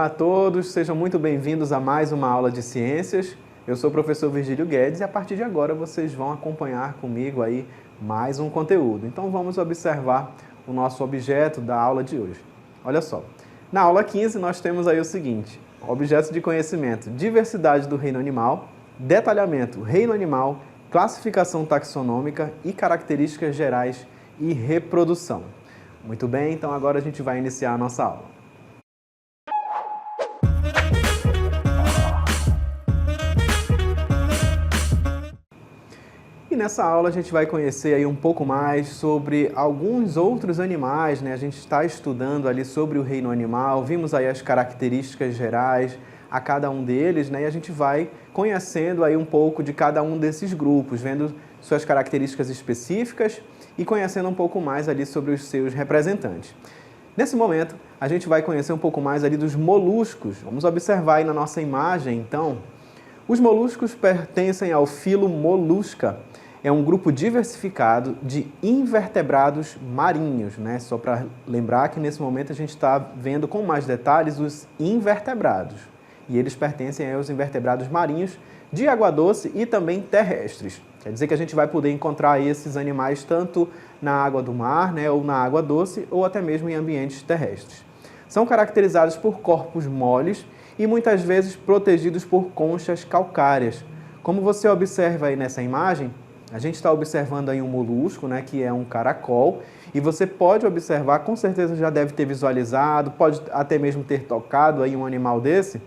Olá a todos, sejam muito bem-vindos a mais uma aula de ciências. Eu sou o professor Virgílio Guedes e a partir de agora vocês vão acompanhar comigo aí mais um conteúdo. Então vamos observar o nosso objeto da aula de hoje. Olha só, na aula 15 nós temos aí o seguinte: objetos de conhecimento, diversidade do reino animal, detalhamento, reino animal, classificação taxonômica e características gerais e reprodução. Muito bem, então agora a gente vai iniciar a nossa aula. E nessa aula a gente vai conhecer aí um pouco mais sobre alguns outros animais, né? A gente está estudando ali sobre o reino animal, vimos aí as características gerais a cada um deles, né? E a gente vai conhecendo aí um pouco de cada um desses grupos, vendo suas características específicas e conhecendo um pouco mais ali sobre os seus representantes. Nesse momento, a gente vai conhecer um pouco mais ali dos moluscos. Vamos observar aí na nossa imagem, então. Os moluscos pertencem ao filo Mollusca. É um grupo diversificado de invertebrados marinhos, né? Só para lembrar que nesse momento a gente está vendo com mais detalhes os invertebrados. E eles pertencem aos invertebrados marinhos de água doce e também terrestres. Quer dizer que a gente vai poder encontrar esses animais tanto na água do mar, né, ou na água doce, ou até mesmo em ambientes terrestres. São caracterizados por corpos moles e muitas vezes protegidos por conchas calcárias. Como você observa aí nessa imagem, a gente está observando aí um molusco, né, que é um caracol, e você pode observar, com certeza já deve ter visualizado, pode até mesmo ter tocado aí um animal desse.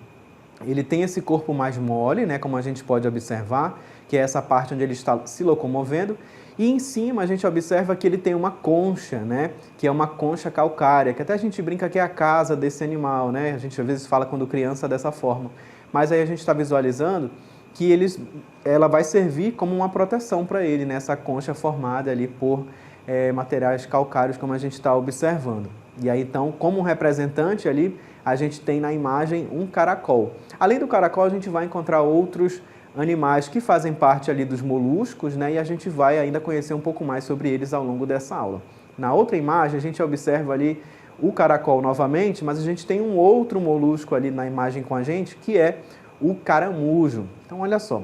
Ele tem esse corpo mais mole, né, como a gente pode observar, que é essa parte onde ele está se locomovendo, e em cima a gente observa que ele tem uma concha, né, que é uma concha calcária, que até a gente brinca que é a casa desse animal, né, a gente às vezes fala quando criança dessa forma, mas aí a gente está visualizando que ela vai servir como uma proteção para ele, nessa concha formada ali por materiais calcários, como a gente está observando. E aí, então, como representante ali, a gente tem na imagem um caracol. Além do caracol, a gente vai encontrar outros animais que fazem parte ali dos moluscos, né? E a gente vai ainda conhecer um pouco mais sobre eles ao longo dessa aula. Na outra imagem, a gente observa ali o caracol novamente, mas a gente tem um outro molusco ali na imagem com a gente, que é o caramujo. Então, olha só,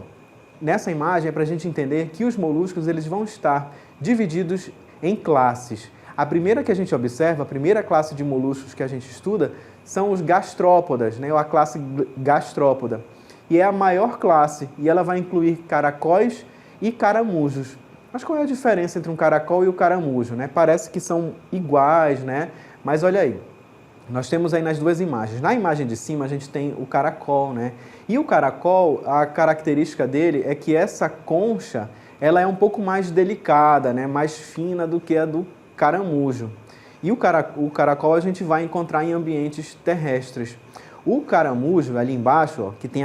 nessa imagem é para a gente entender que os moluscos eles vão estar divididos em classes. A primeira que a gente observa, a primeira classe de moluscos que a gente estuda, são os gastrópodas, né, ou a classe gastrópoda. E é a maior classe, e ela vai incluir caracóis e caramujos. Mas qual é a diferença entre um caracol e o caramujo, né? Parece que são iguais, né? Mas olha aí. Nós temos aí nas duas imagens. Na imagem de cima a gente tem o caracol, né? E o caracol, a característica dele é que essa concha, ela é um pouco mais delicada, né? Mais fina do que a do caramujo. E o caracol a gente vai encontrar em ambientes terrestres. O caramujo, ali embaixo, ó, que tem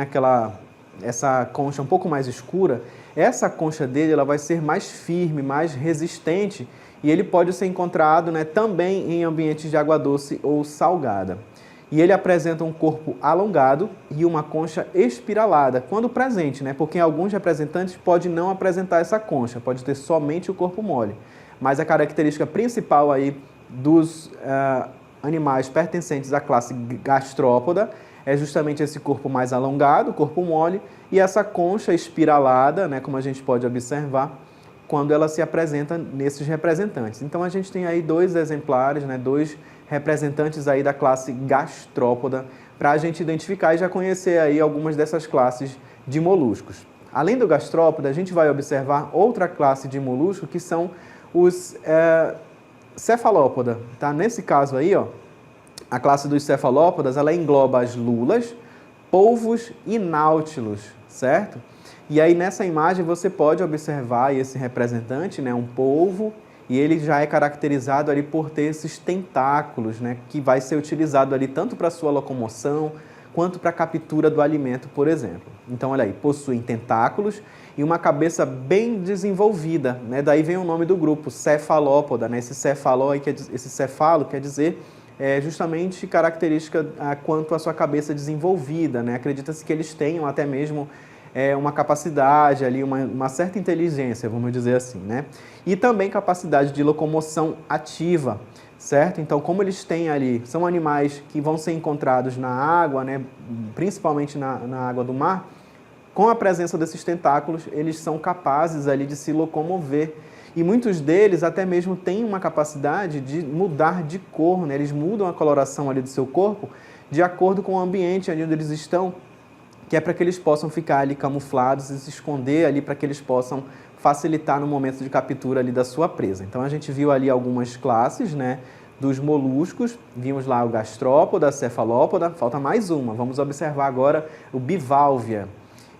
essa concha um pouco mais escura, essa concha dele ela vai ser mais firme, mais resistente, e ele pode ser encontrado, né, também em ambientes de água doce ou salgada. E ele apresenta um corpo alongado e uma concha espiralada, quando presente, né, porque em alguns representantes pode não apresentar essa concha, pode ter somente o corpo mole. Mas a característica principal aí dos animais pertencentes à classe gastrópoda é justamente esse corpo mais alongado, corpo mole, e essa concha espiralada, né, como a gente pode observar, quando ela se apresenta nesses representantes. Então a gente tem aí dois exemplares, né, dois representantes aí da classe gastrópoda, para a gente identificar e já conhecer aí algumas dessas classes de moluscos. Além do gastrópoda, a gente vai observar outra classe de molusco, que são os cefalópoda. Tá? Nesse caso aí, ó, a classe dos cefalópodas, ela engloba as lulas, polvos e náutilos, certo? E aí nessa imagem você pode observar esse representante, né, um polvo, e ele já é caracterizado ali por ter esses tentáculos, né, que vai ser utilizado ali tanto para sua locomoção quanto para a captura do alimento, por exemplo. Então, olha aí, possuem tentáculos e uma cabeça bem desenvolvida, né? Daí vem o nome do grupo, cefalópoda, né? Esse cefalo quer dizer justamente característica quanto à sua cabeça desenvolvida, né? Acredita-se que eles tenham até mesmo uma capacidade ali, uma certa inteligência, vamos dizer assim, né? E também capacidade de locomoção ativa. certo? Então, como eles têm ali, são animais que vão ser encontrados na água, né, principalmente na água do mar, com a presença desses tentáculos, eles são capazes ali de se locomover. E muitos deles até mesmo têm uma capacidade de mudar de cor, né? Eles mudam a coloração ali do seu corpo de acordo com o ambiente ali onde eles estão, que é para que eles possam ficar ali camuflados e se esconder ali para que eles possam facilitar no momento de captura ali da sua presa. Então a gente viu ali algumas classes, né, dos moluscos, vimos lá o gastrópoda, a cefalópoda, falta mais uma. Vamos observar agora o bivalvia.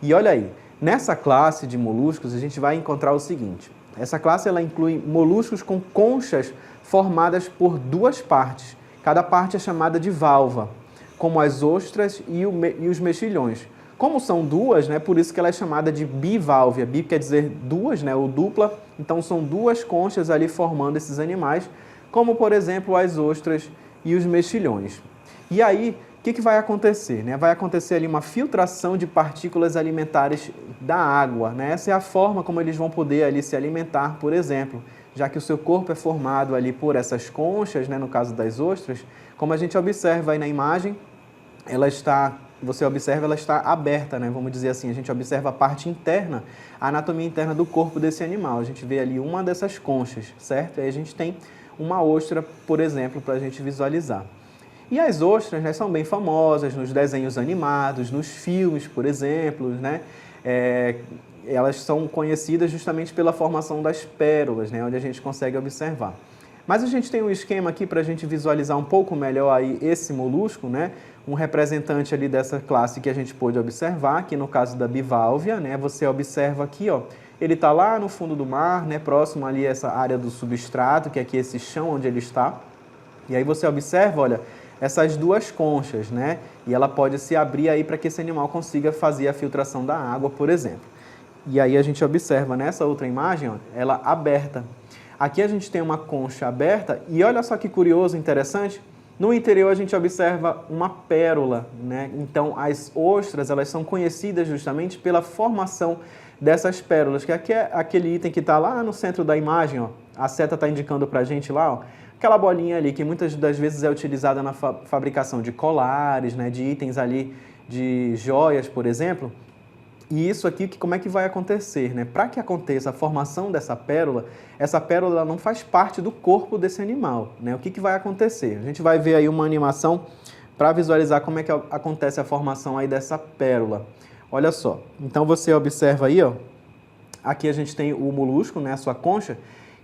E olha aí, nessa classe de moluscos a gente vai encontrar o seguinte: essa classe ela inclui moluscos com conchas formadas por duas partes. Cada parte é chamada de valva, como as ostras e os mexilhões. Como são duas, né, por isso que ela é chamada de bivalvia. Bi quer dizer duas, né, ou dupla. Então são duas conchas ali formando esses animais, como por exemplo as ostras e os mexilhões. E aí, o que vai acontecer? Né? Vai acontecer ali uma filtração de partículas alimentares da água. Né? Essa é a forma como eles vão poder ali se alimentar, por exemplo, já que o seu corpo é formado ali por essas conchas, né? No caso das ostras, como a gente observa aí na imagem, você observa, ela está aberta, né? Vamos dizer assim, a gente observa a parte interna, a anatomia interna do corpo desse animal. A gente vê ali uma dessas conchas, certo? Aí a gente tem uma ostra, por exemplo, para a gente visualizar. E as ostras, né, são bem famosas nos desenhos animados, nos filmes, por exemplo, né? Elas são conhecidas justamente pela formação das pérolas, né, onde a gente consegue observar. Mas a gente tem um esquema aqui para a gente visualizar um pouco melhor aí esse molusco, né? Um representante ali dessa classe que a gente pôde observar, que no caso da bivalvia, né? Você observa aqui, ó, ele está lá no fundo do mar, né? Próximo ali a essa área do substrato, que é aqui esse chão onde ele está. E aí você observa, olha, essas duas conchas, né? E ela pode se abrir aí para que esse animal consiga fazer a filtração da água, por exemplo. E aí a gente observa nessa outra imagem, ó, ela aberta. Aqui a gente tem uma concha aberta e olha só que curioso, interessante. No interior a gente observa uma pérola, né? Então as ostras, elas são conhecidas justamente pela formação dessas pérolas, que aqui é aquele item que está lá no centro da imagem, ó. A seta está indicando para a gente lá, ó. Aquela bolinha ali que muitas das vezes é utilizada na fabricação de colares, né, de itens ali, de joias, por exemplo. E isso aqui, como é que vai acontecer? Né? Para que aconteça a formação dessa pérola, essa pérola não faz parte do corpo desse animal. Né? O que vai acontecer? A gente vai ver aí uma animação para visualizar como é que acontece a formação aí dessa pérola. Olha só, então você observa aí, ó, aqui a gente tem o molusco, né, a sua concha,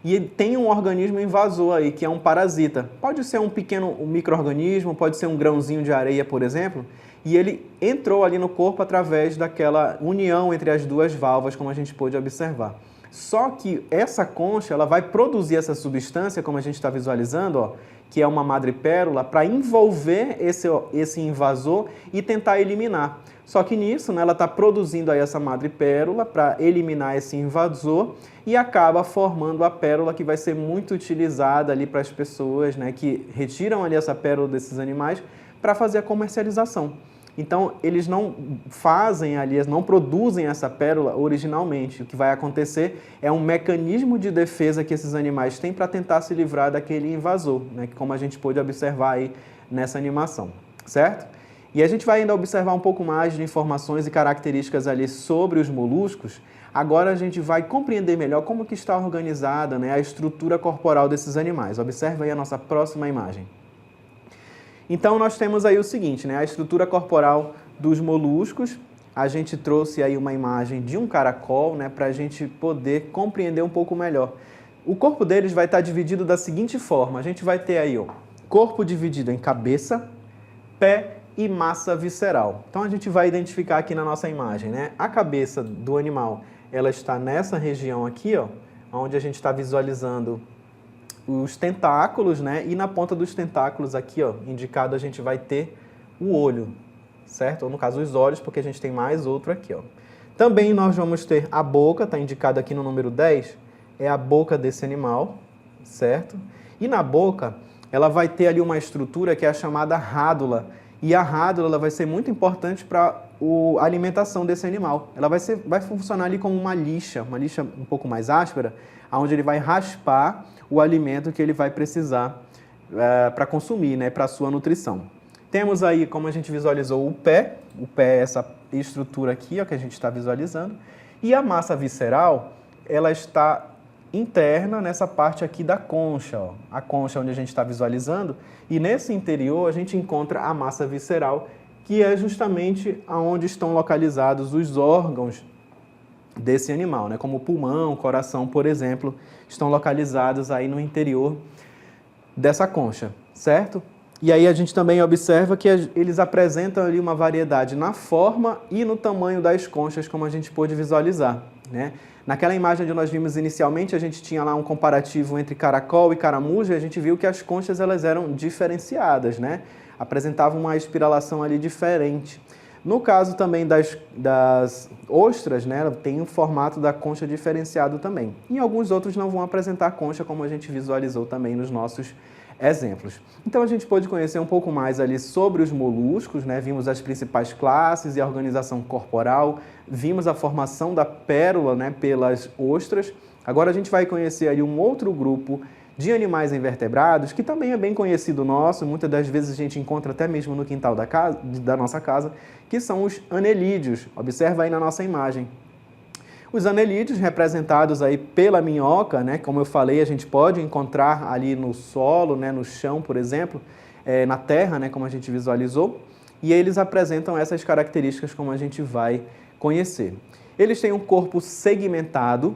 e tem um organismo invasor aí, que é um parasita. Pode ser um pequeno micro-organismo, pode ser um grãozinho de areia, por exemplo, e ele entrou ali no corpo através daquela união entre as duas valvas, como a gente pôde observar. Só que essa concha, ela vai produzir essa substância, como a gente está visualizando, ó, que é uma madrepérola, para envolver esse invasor e tentar eliminar. Só que nisso, né, ela está produzindo aí essa madrepérola para eliminar esse invasor e acaba formando a pérola que vai ser muito utilizada ali para as pessoas, né, que retiram ali essa pérola desses animais para fazer a comercialização. Então, eles não fazem ali, não produzem essa pérola originalmente. O que vai acontecer é um mecanismo de defesa que esses animais têm para tentar se livrar daquele invasor, né, como a gente pôde observar aí nessa animação, certo? E a gente vai ainda observar um pouco mais de informações e características ali sobre os moluscos. Agora a gente vai compreender melhor como que está organizada, né, a estrutura corporal desses animais. Observe aí a nossa próxima imagem. Então nós temos aí o seguinte, né, a estrutura corporal dos moluscos. A gente trouxe aí uma imagem de um caracol, né, para a gente poder compreender um pouco melhor. O corpo deles vai estar dividido da seguinte forma. A gente vai ter aí, ó, corpo dividido em cabeça, pé e massa visceral. Então a gente vai identificar aqui na nossa imagem, né? A cabeça do animal, ela está nessa região aqui, ó, onde a gente está visualizando os tentáculos, né? E na ponta dos tentáculos aqui, ó, indicado, a gente vai ter o olho, certo? Ou no caso os olhos, porque a gente tem mais outro aqui, ó. Também nós vamos ter a boca, está indicado aqui no número 10, é a boca desse animal, certo? E na boca, ela vai ter ali uma estrutura que é a chamada rádula. E a rádula ela vai ser muito importante para a alimentação desse animal. Ela vai funcionar ali como uma lixa um pouco mais áspera, onde ele vai raspar o alimento que ele vai precisar para consumir, né, para a sua nutrição. Temos aí, como a gente visualizou, o pé é essa estrutura aqui, ó, que a gente está visualizando, e a massa visceral, ela está interna nessa parte aqui da concha, ó, a concha onde a gente está visualizando, e nesse interior a gente encontra a massa visceral, que é justamente onde estão localizados os órgãos desse animal, né? Como o pulmão, o coração, por exemplo, estão localizados aí no interior dessa concha, certo? E aí a gente também observa que eles apresentam ali uma variedade na forma e no tamanho das conchas, como a gente pôde visualizar, né? Naquela imagem onde nós vimos inicialmente, a gente tinha lá um comparativo entre caracol e caramujo, e a gente viu que as conchas elas eram diferenciadas, né? Apresentavam uma espiralação ali diferente. No caso também das ostras, né, tem um formato da concha diferenciado também. E alguns outros não vão apresentar concha, como a gente visualizou também nos nossos exemplos. Então a gente pôde conhecer um pouco mais ali sobre os moluscos, né? Vimos as principais classes e a organização corporal, vimos a formação da pérola, né, pelas ostras. Agora a gente vai conhecer ali um outro grupo de animais invertebrados, que também é bem conhecido nosso, muitas das vezes a gente encontra até mesmo no quintal da nossa casa, que são os anelídeos. Observa aí na nossa imagem. Os anelídeos, representados aí pela minhoca, né? Como eu falei, a gente pode encontrar ali no solo, né? No chão, por exemplo, na terra, né? Como a gente visualizou, e eles apresentam essas características como a gente vai conhecer. Eles têm um corpo segmentado.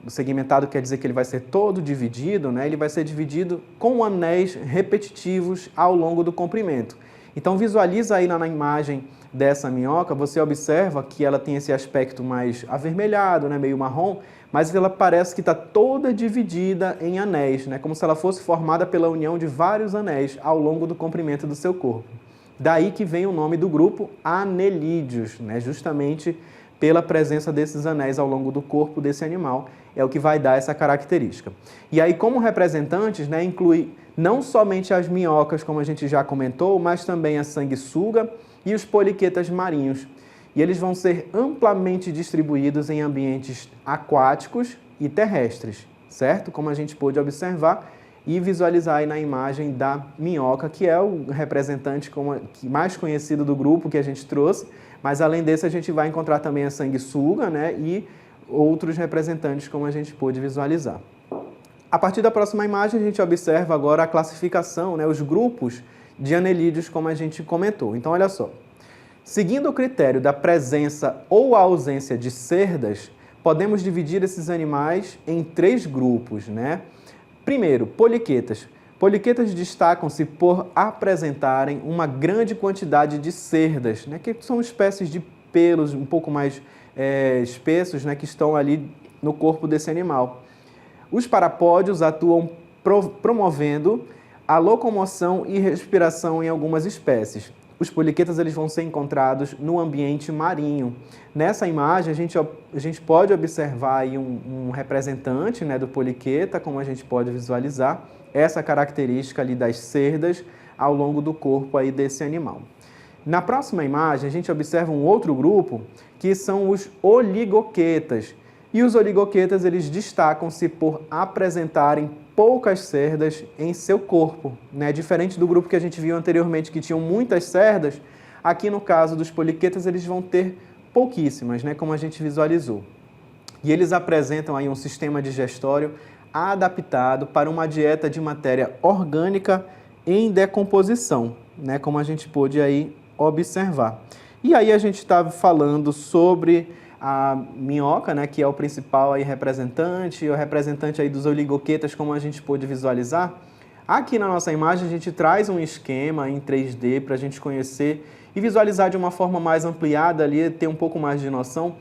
O segmentado quer dizer que ele vai ser todo dividido, né? Ele vai ser dividido com anéis repetitivos ao longo do comprimento. Então visualiza aí na imagem dessa minhoca, você observa que ela tem esse aspecto mais avermelhado, né? Meio marrom, mas ela parece que está toda dividida em anéis, né? Como se ela fosse formada pela união de vários anéis ao longo do comprimento do seu corpo. Daí que vem o nome do grupo anelídeos, né? Justamente pela presença desses anéis ao longo do corpo desse animal, é o que vai dar essa característica. E aí, como representantes, né, inclui não somente as minhocas, como a gente já comentou, mas também a sanguessuga e os poliquetas marinhos. E eles vão ser amplamente distribuídos em ambientes aquáticos e terrestres, certo? Como a gente pôde observar e visualizar aí na imagem da minhoca, que é o representante mais conhecido do grupo que a gente trouxe, mas além desse a gente vai encontrar também a sanguessuga, né, e outros representantes como a gente pôde visualizar. A partir da próxima imagem a gente observa agora a classificação, né, os grupos de anelídeos como a gente comentou. Então olha só, seguindo o critério da presença ou ausência de cerdas, podemos dividir esses animais em 3 grupos, né? Primeiro, poliquetas. Poliquetas destacam-se por apresentarem uma grande quantidade de cerdas, né, que são espécies de pelos um pouco mais espessos, né, que estão ali no corpo desse animal. Os parapódios atuam promovendo a locomoção e respiração em algumas espécies. Os poliquetas eles vão ser encontrados no ambiente marinho. Nessa imagem, a gente pode observar aí um representante, né, do poliqueta, como a gente pode visualizar, essa característica ali das cerdas ao longo do corpo aí desse animal. Na próxima imagem, a gente observa um outro grupo, que são os oligoquetas. E os oligoquetas, eles destacam-se por apresentarem poucas cerdas em seu corpo, né? Diferente do grupo que a gente viu anteriormente, que tinham muitas cerdas, aqui no caso dos poliquetas, eles vão ter pouquíssimas, né? Como a gente visualizou. E eles apresentam aí um sistema digestório adaptado para uma dieta de matéria orgânica em decomposição, né? Como a gente pôde aí observar. E aí a gente estava falando sobre a minhoca, né, que é o principal aí representante, o representante aí dos oligoquetas, como a gente pôde visualizar. Aqui na nossa imagem a gente traz um esquema em 3D para a gente conhecer e visualizar de uma forma mais ampliada ali, ter um pouco mais de noção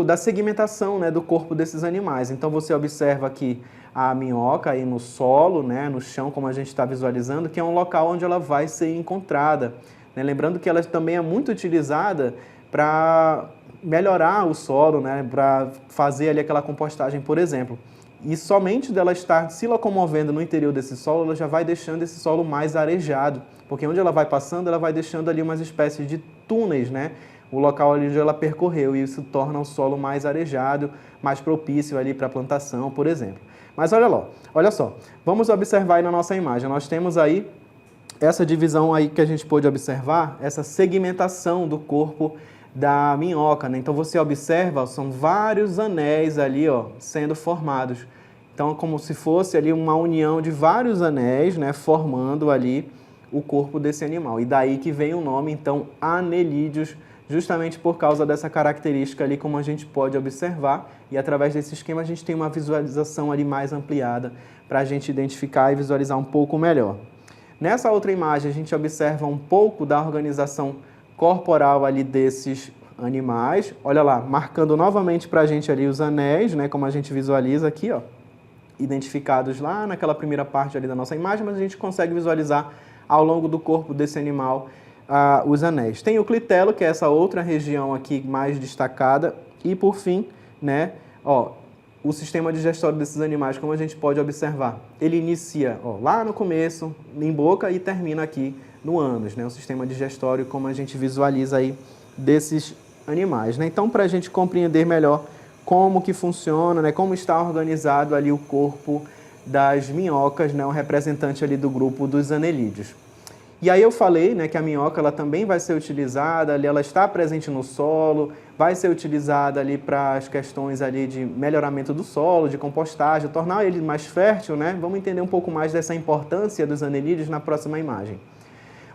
da segmentação, né, do corpo desses animais. Então você observa aqui a minhoca aí no solo, né, no chão, como a gente está visualizando, que é um local onde ela vai ser encontrada, né? Lembrando que ela também é muito utilizada para melhorar o solo, né, para fazer ali aquela compostagem, por exemplo. E somente dela estar se locomovendo no interior desse solo, ela já vai deixando esse solo mais arejado, porque onde ela vai passando, ela vai deixando ali umas espécies de túneis, né, o local ali onde ela percorreu, e isso torna o solo mais arejado, mais propício ali para a plantação, por exemplo. Mas olha só, vamos observar aí na nossa imagem, nós temos aí essa divisão aí que a gente pôde observar, essa segmentação do corpo da minhoca, né? Então você observa, são vários anéis ali, ó, sendo formados. Então, como se fosse ali uma união de vários anéis, né, formando ali o corpo desse animal. E daí que vem o nome, então, anelídeos, justamente por causa dessa característica ali, como a gente pode observar. E através desse esquema a gente tem uma visualização ali mais ampliada para a gente identificar e visualizar um pouco melhor. Nessa outra imagem a gente observa um pouco da organização corporal ali desses animais. Olha lá, marcando novamente para a gente ali os anéis, né, como a gente visualiza aqui, ó, identificados lá naquela primeira parte ali da nossa imagem, mas a gente consegue visualizar ao longo do corpo desse animal os anéis. Tem o clitelo, que é essa outra região aqui mais destacada, e por fim, né, ó, o sistema digestório desses animais, como a gente pode observar, ele inicia, ó, lá no começo, em boca, e termina aqui no ânus, né, o sistema digestório, como a gente visualiza aí desses animais, né? Então, para a gente compreender melhor como que funciona, né, como está organizado ali o corpo das minhocas, né, o representante ali do grupo dos anelídeos. E aí eu falei, né, que a minhoca ela também vai ser utilizada, ali, ela está presente no solo, vai ser utilizada ali para as questões ali de melhoramento do solo, de compostagem, tornar ele mais fértil, né? Vamos entender um pouco mais dessa importância dos anelídeos na próxima imagem.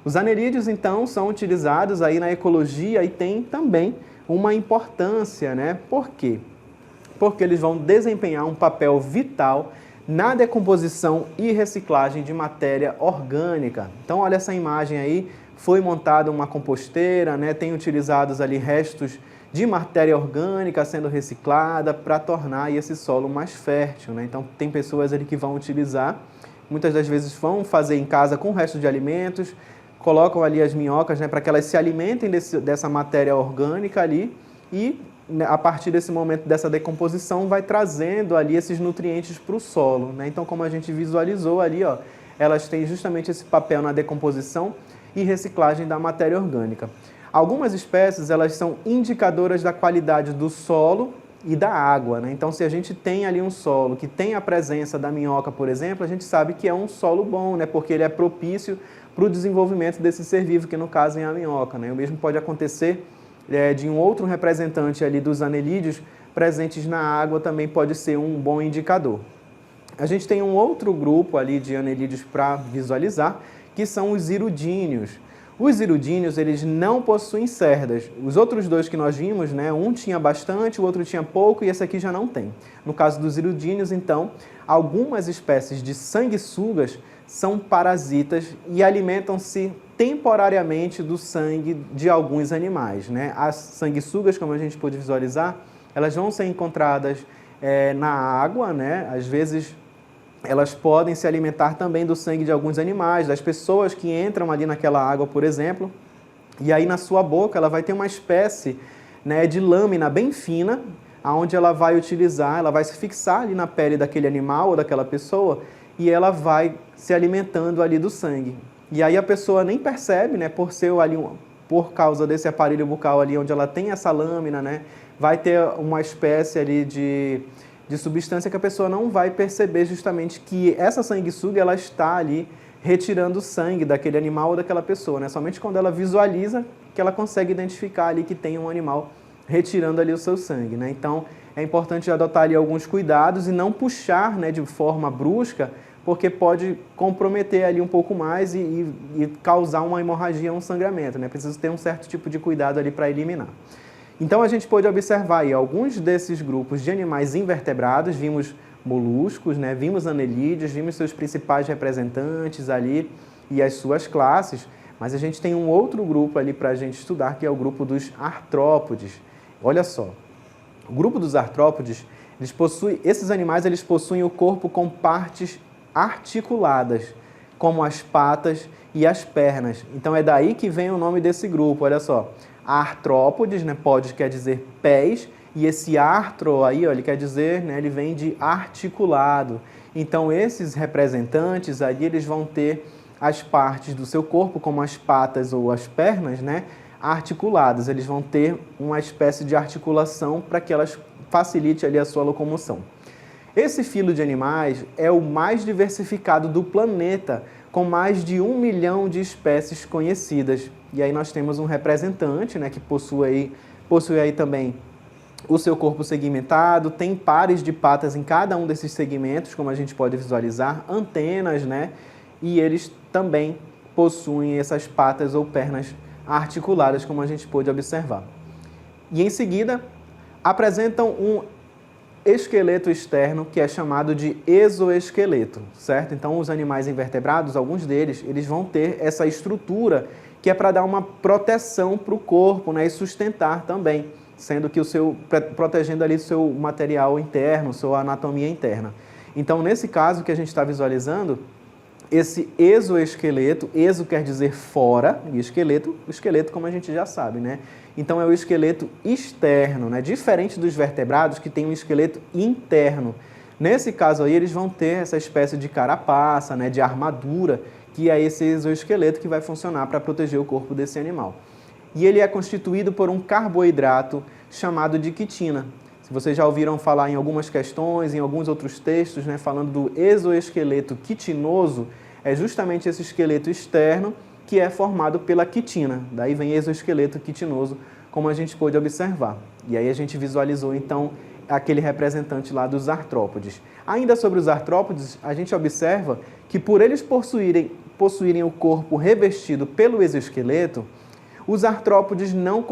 Os anelídeos, então, são utilizados aí na ecologia e tem também uma importância, né? Por quê? Porque eles vão desempenhar um papel vital na decomposição e reciclagem de matéria orgânica. Então, olha essa imagem aí, foi montada uma composteira, né? Tem utilizados ali restos de matéria orgânica sendo reciclada para tornar aí esse solo mais fértil, né? Então, tem pessoas ali que vão utilizar, muitas das vezes vão fazer em casa com o resto de alimentos, colocam ali as minhocas, né, para que elas se alimentem dessa matéria orgânica ali e a partir desse momento dessa decomposição vai trazendo ali esses nutrientes para o solo, né? Então, como a gente visualizou ali, ó, elas têm justamente esse papel na decomposição e reciclagem da matéria orgânica. Algumas espécies elas são indicadoras da qualidade do solo e da água, né? Então, se a gente tem ali um solo que tem a presença da minhoca, por exemplo, a gente sabe que é um solo bom, né? Porque ele é propício para o desenvolvimento desse ser vivo, que no caso é a minhoca, né? O mesmo pode acontecer de um outro representante ali dos anelídeos presentes na água, também pode ser um bom indicador. A gente tem um outro grupo ali de anelídeos para visualizar, que são os irudíneos. Os irudíneos, eles não possuem cerdas. Os outros dois que nós vimos, né, um tinha bastante, o outro tinha pouco e esse aqui já não tem. No caso dos irudíneos, então, algumas espécies de sanguessugas são parasitas e alimentam-se temporariamente do sangue de alguns animais, né? As sanguessugas, como a gente pôde visualizar, elas vão ser encontradas na água, né? Às vezes elas podem se alimentar também do sangue de alguns animais, das pessoas que entram ali naquela água, por exemplo, e aí na sua boca ela vai ter uma espécie, né, de lâmina bem fina, onde ela vai utilizar, ela vai se fixar ali na pele daquele animal ou daquela pessoa e ela vai se alimentando ali do sangue. E aí a pessoa nem percebe, né, por causa desse aparelho bucal ali onde ela tem essa lâmina, né, vai ter uma espécie ali de substância que a pessoa não vai perceber justamente que essa sanguessuga ela está ali retirando o sangue daquele animal ou daquela pessoa, né? Somente quando ela visualiza que ela consegue identificar ali que tem um animal retirando ali o seu sangue, né? Então é importante adotar ali alguns cuidados e não puxar, né, de forma brusca, porque pode comprometer ali um pouco mais e causar uma hemorragia, um sangramento, né? Precisa ter um certo tipo de cuidado ali para eliminar. Então a gente pode observar aí alguns desses grupos de animais invertebrados, vimos moluscos, né? Vimos anelídeos, vimos seus principais representantes ali e as suas classes, mas a gente tem um outro grupo ali para a gente estudar, que é o grupo dos artrópodes. Olha só, o grupo dos artrópodes, esses animais eles possuem o corpo com partes articuladas, como as patas e as pernas. Então é daí que vem o nome desse grupo, olha só. Artrópodes, né, podes quer dizer pés, e esse artro aí, ó, ele quer dizer, né, ele vem de articulado. Então esses representantes aí, eles vão ter as partes do seu corpo, como as patas ou as pernas, né, articuladas, eles vão ter uma espécie de articulação para que elas facilite ali a sua locomoção. Esse filo de animais é o mais diversificado do planeta, com mais de 1 milhão de espécies conhecidas. E aí nós temos um representante, né, que possui aí também o seu corpo segmentado, tem pares de patas em cada um desses segmentos, como a gente pode visualizar, antenas, né? E eles também possuem essas patas ou pernas articuladas, como a gente pôde observar. E em seguida, apresentam um esqueleto externo que é chamado de exoesqueleto, certo? Então, os animais invertebrados, alguns deles, eles vão ter essa estrutura que é para dar uma proteção para o corpo, né? E sustentar também, sendo que protegendo ali o seu material interno, sua anatomia interna. Então, nesse caso que a gente está visualizando, esse exoesqueleto, exo quer dizer fora, e esqueleto, o esqueleto como a gente já sabe, né? Então é o esqueleto externo, né? Diferente dos vertebrados que tem um esqueleto interno. Nesse caso aí eles vão ter essa espécie de carapaça, né? De armadura, que é esse exoesqueleto que vai funcionar para proteger o corpo desse animal. E ele é constituído por um carboidrato chamado de quitina. Se vocês já ouviram falar em algumas questões, em alguns outros textos, né, falando do exoesqueleto quitinoso, é justamente esse esqueleto externo que é formado pela quitina. Daí vem exoesqueleto quitinoso, como a gente pôde observar. E aí a gente visualizou, então, aquele representante lá dos artrópodes. Ainda sobre os artrópodes, a gente observa que por eles possuírem o corpo revestido pelo exoesqueleto, os artrópodes não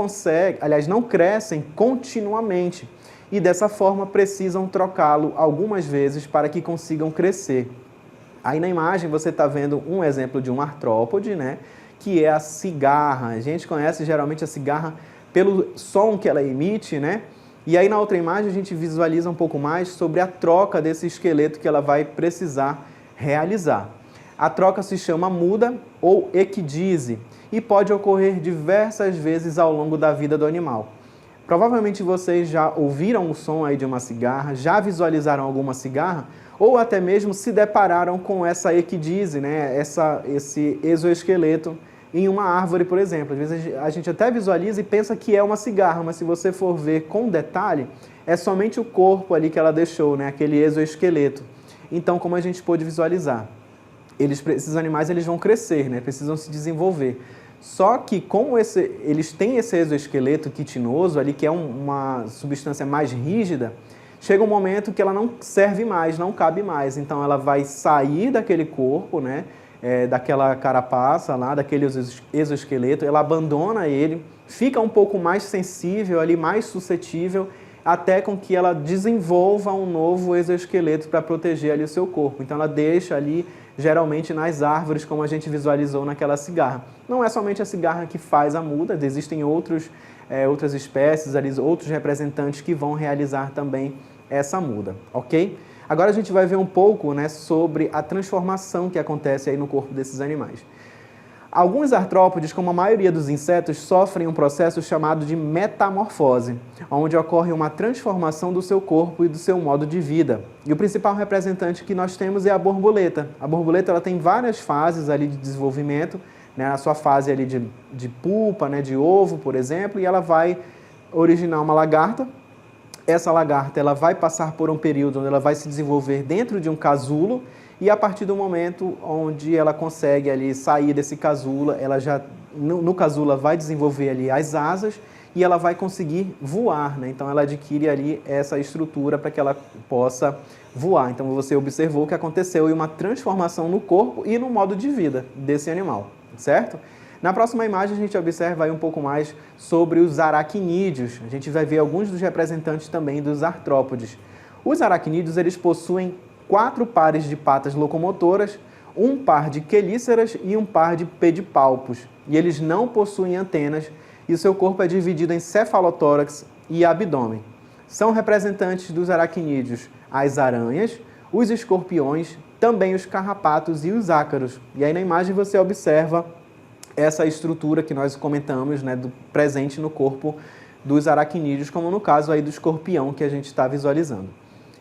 crescem continuamente. E dessa forma precisam trocá-lo algumas vezes para que consigam crescer. Aí na imagem você está vendo um exemplo de um artrópode, né, que é a cigarra. A gente conhece geralmente a cigarra pelo som que ela emite, né? E aí na outra imagem a gente visualiza um pouco mais sobre a troca desse esqueleto que ela vai precisar realizar. A troca se chama muda ou equidise e pode ocorrer diversas vezes ao longo da vida do animal. Provavelmente vocês já ouviram o som aí de uma cigarra, já visualizaram alguma cigarra, ou até mesmo se depararam com essa equidise, né? Esse exoesqueleto em uma árvore, por exemplo. Às vezes a gente até visualiza e pensa que é uma cigarra, mas se você for ver com detalhe, é somente o corpo ali que ela deixou, né? Aquele exoesqueleto. Então, como a gente pôde visualizar, esses animais eles vão crescer, né? Precisam se desenvolver. Só que como eles têm esse exoesqueleto quitinoso ali, que é uma substância mais rígida, chega um momento que ela não serve mais, não cabe mais. Então ela vai sair daquele corpo, né, daquela carapaça lá, daquele exoesqueleto, ela abandona ele, fica um pouco mais sensível ali, mais suscetível, até com que ela desenvolva um novo exoesqueleto para proteger ali o seu corpo. Então ela deixa ali, geralmente nas árvores, como a gente visualizou naquela cigarra. Não é somente a cigarra que faz a muda, existem outras espécies, ali, outros representantes que vão realizar também essa muda, ok? Agora a gente vai ver um pouco, né, sobre a transformação que acontece aí no corpo desses animais. Alguns artrópodes, como a maioria dos insetos, sofrem um processo chamado de metamorfose, onde ocorre uma transformação do seu corpo e do seu modo de vida. E o principal representante que nós temos é a borboleta. A borboleta ela tem várias fases ali de desenvolvimento, né, a sua fase ali de pupa, né, de ovo, por exemplo, e ela vai originar uma lagarta. Essa lagarta ela vai passar por um período onde ela vai se desenvolver dentro de um casulo, e a partir do momento onde ela consegue ali sair desse casulo, ela já no casulo vai desenvolver ali as asas e ela vai conseguir voar, né? Então ela adquire ali essa estrutura para que ela possa voar. Então você observou que aconteceu uma transformação no corpo e no modo de vida desse animal, certo? Na próxima imagem a gente observa aí um pouco mais sobre os aracnídeos. A gente vai ver alguns dos representantes também dos artrópodes. Os aracnídeos eles possuem 4 pares de patas locomotoras, um par de quelíceras e um par de pedipalpos. E eles não possuem antenas e o seu corpo é dividido em cefalotórax e abdômen. São representantes dos aracnídeos as aranhas, os escorpiões, também os carrapatos e os ácaros. E aí na imagem você observa essa estrutura que nós comentamos, né, presente no corpo dos aracnídeos, como no caso aí do escorpião que a gente está visualizando.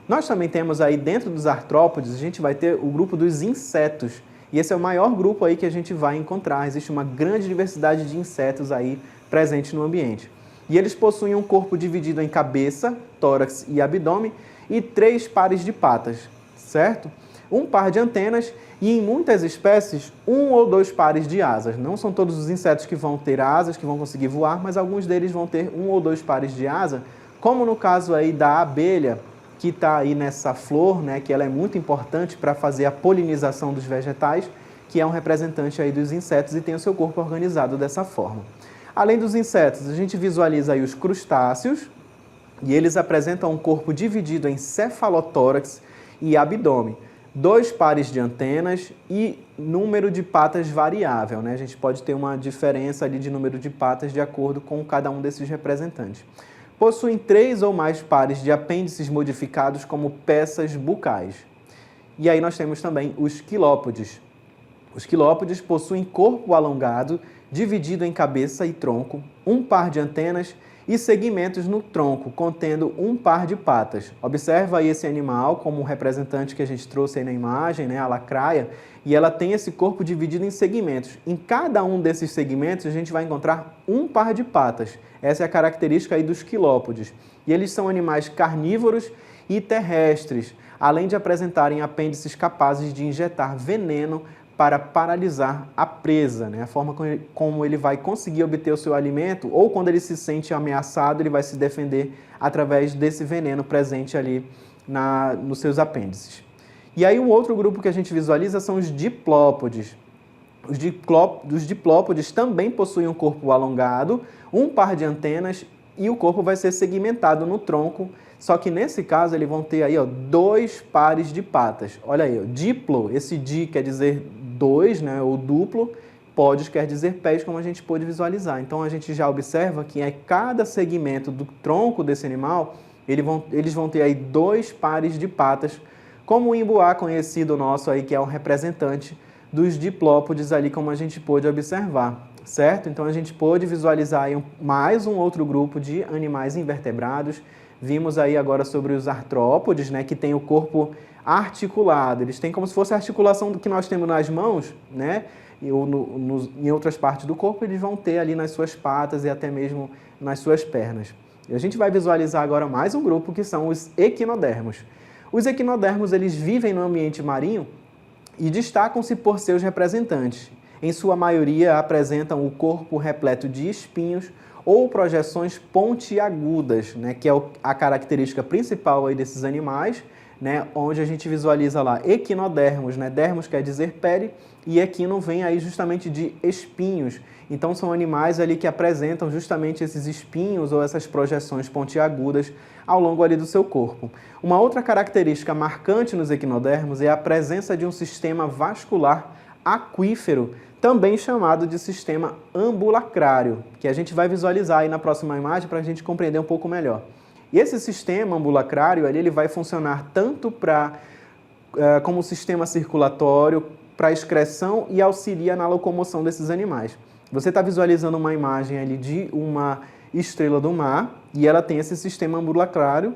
Nós também temos aí dentro dos artrópodes, a gente vai ter o grupo dos insetos. E esse é o maior grupo aí que a gente vai encontrar. Existe uma grande diversidade de insetos aí presentes no ambiente. E eles possuem um corpo dividido em cabeça, tórax e abdômen e 3 pares de patas, certo? Um par de antenas e, em muitas espécies, 1 ou 2 pares de asas. Não são todos os insetos que vão ter asas, que vão conseguir voar, mas alguns deles vão ter 1 ou 2 pares de asa, como no caso aí da abelha, que está aí nessa flor, né, que ela é muito importante para fazer a polinização dos vegetais, que é um representante aí dos insetos e tem o seu corpo organizado dessa forma. Além dos insetos, a gente visualiza aí os crustáceos, e eles apresentam um corpo dividido em cefalotórax e abdômen, 2 pares de antenas e número de patas variável, né? A gente pode ter uma diferença ali de número de patas de acordo com cada um desses representantes. Possuem 3 ou mais pares de apêndices modificados como peças bucais. E aí nós temos também os quilópodes. Os quilópodes possuem corpo alongado, dividido em cabeça e tronco, 1 par de antenas e segmentos no tronco, contendo 1 par de patas. Observa aí esse animal como um representante que a gente trouxe aí na imagem, né, a lacraia, e ela tem esse corpo dividido em segmentos. Em cada um desses segmentos a gente vai encontrar 1 par de patas. Essa é a característica aí dos quilópodes. E eles são animais carnívoros e terrestres, além de apresentarem apêndices capazes de injetar veneno para paralisar a presa, né? A forma como ele vai conseguir obter o seu alimento, ou quando ele se sente ameaçado, ele vai se defender através desse veneno presente ali nos seus apêndices. E aí o outro grupo que a gente visualiza são os diplópodes. Os diplópodes também possuem um corpo alongado, 1 par de antenas e o corpo vai ser segmentado no tronco, só que nesse caso eles vão ter aí, ó, 2 pares de patas. Olha aí, ó, diplo, esse di quer dizer 2, né, ou duplo, podes quer dizer pés, como a gente pôde visualizar. Então a gente já observa que em cada segmento do tronco desse animal, eles vão ter aí 2 pares de patas, como o imbuá conhecido nosso aí, que é um representante dos diplópodes ali, como a gente pôde observar, certo? Então a gente pôde visualizar aí mais um outro grupo de animais invertebrados. Vimos aí agora sobre os artrópodes, né, que tem o corpo articulado. Eles têm como se fosse a articulação que nós temos nas mãos, né? Em outras partes do corpo, eles vão ter ali nas suas patas e até mesmo nas suas pernas. E a gente vai visualizar agora mais um grupo que são os equinodermos. Os equinodermos, eles vivem no ambiente marinho e destacam-se por seus representantes. Em sua maioria, apresentam o corpo repleto de espinhos ou projeções pontiagudas, né, que é a característica principal aí desses animais, né, onde a gente visualiza lá equinodermos, né, dermos quer dizer pele, e equino vem aí justamente de espinhos. Então são animais ali que apresentam justamente esses espinhos ou essas projeções pontiagudas ao longo ali do seu corpo. Uma outra característica marcante nos equinodermos é a presença de um sistema vascular aquífero, também chamado de sistema ambulacrário, que a gente vai visualizar aí na próxima imagem para a gente compreender um pouco melhor. E esse sistema ambulacrário ele vai funcionar tanto como sistema circulatório, para excreção e auxilia na locomoção desses animais. Você está visualizando uma imagem ali de uma estrela do mar e ela tem esse sistema ambulacrário,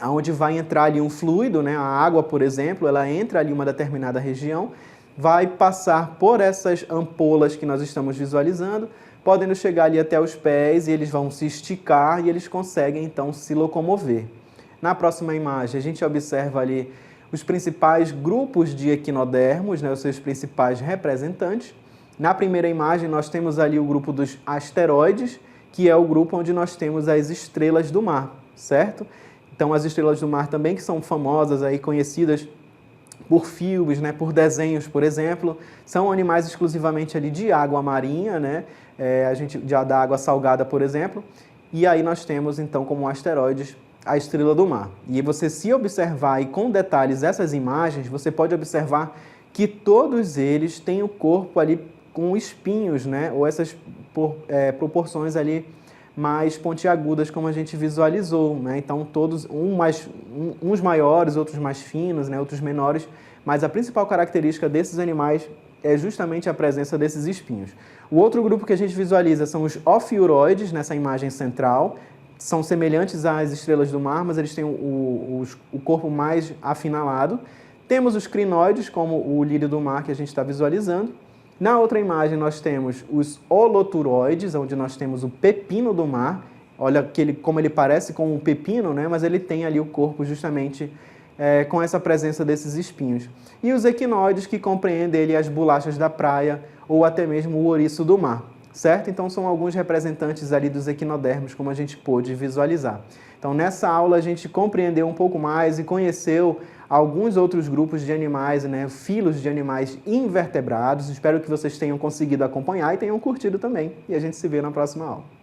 onde vai entrar ali um fluido, né? A água, por exemplo, ela entra ali em uma determinada região, vai passar por essas ampolas que nós estamos visualizando, podendo chegar ali até os pés e eles vão se esticar e eles conseguem então se locomover. Na próxima imagem a gente observa ali os principais grupos de equinodermos, né, os seus principais representantes. Na primeira imagem nós temos ali o grupo dos asteroides, que é o grupo onde nós temos as estrelas do mar, certo? Então as estrelas do mar também que são famosas, aí, conhecidas por filmes, né, por desenhos, por exemplo, são animais exclusivamente ali de água marinha, né, a gente já da água salgada, por exemplo, e aí nós temos então como asteroides a estrela do mar. E você se observar aí com detalhes essas imagens, você pode observar que todos eles têm o corpo ali com espinhos, né, ou essas proporções ali mais pontiagudas, como a gente visualizou, né? Então todos uns maiores, outros mais finos, né? Outros menores, mas a principal característica desses animais é justamente a presença desses espinhos. O outro grupo que a gente visualiza são os ofiuroides, nessa imagem central, são semelhantes às estrelas do mar, mas eles têm o corpo mais afinalado. Temos os crinoides, como o lírio do mar que a gente está visualizando. Na outra imagem nós temos os holoturóides, onde nós temos o pepino do mar. Olha como ele parece com um pepino, né? Mas ele tem ali o corpo justamente com essa presença desses espinhos. E os equinoides, que compreendem ali as bolachas da praia ou até mesmo o ouriço do mar, certo? Então são alguns representantes ali dos equinodermos, como a gente pôde visualizar. Então nessa aula a gente compreendeu um pouco mais e conheceu alguns outros grupos de animais, né, filos de animais invertebrados. Espero que vocês tenham conseguido acompanhar e tenham curtido também. E a gente se vê na próxima aula.